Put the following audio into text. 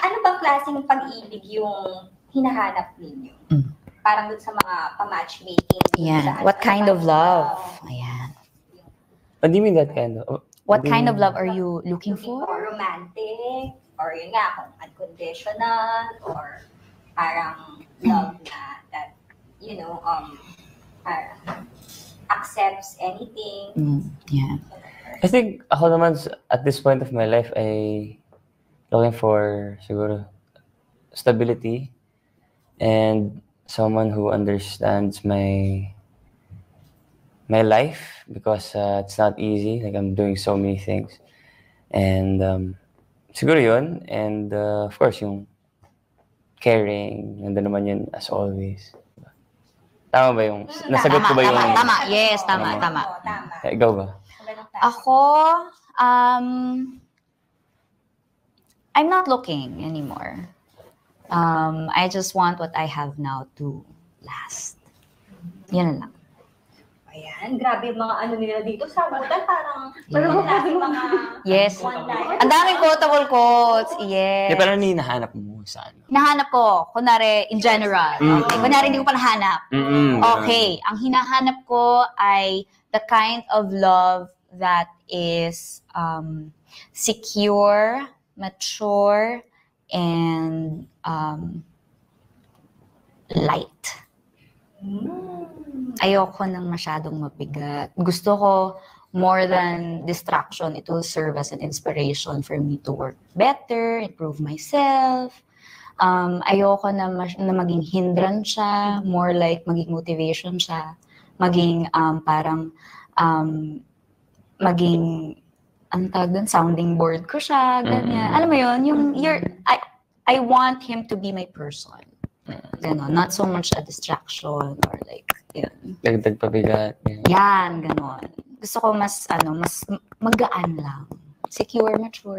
Ano bang klaseng pag-ibig yung hinahanap ninyo? Parang dun sa mga pa-matchmaking. Yeah. What kind of love? Ayan. What do you mean that kind of? What kind of love are you looking for? Romantic, or yun nga, kung unconditional, or parang love na that, you know, accepts anything. Yeah. I think ako naman at this point of my life ay looking for siguro stability and someone who understands my life, because it's not easy. Like, I'm doing so many things, and siguro yun. And of course yung caring, nandun naman yun as always. Tama ba yung nasagot ko ba yung Tama. Yes, tama. Ikaw ba? Ako, I'm not looking anymore. I just want what I have now to last. Yun lang. Ayan, grabe yung mga ano nila dito. Sagutan parang mga Yes. one-liner. Ang daming quotable quotes. Yes. Pero ano yung nahanap mo sa ano? Nahanap ko, kunwari, in general. Okay. Kunwari, hindi ko pa nahanap. Okay. Ang hinahanap ko ay the kind of love that is secure, mature, and light. Ayoko nang masyadong mabigat. Gusto ko, more than distraction, it will serve as an inspiration for me to work better, improve myself. Ayoko na maging hindrance siya, more like maging motivation siya, maging maging ang tawag dun, sounding board ko siya, ganyan. Alam mo yun, I want him to be my person. Ganon, not so much a distraction or like, yun. Dagdag pabigat. Yan, ganon. Gusto ko mas magaan lang. Secure, mature.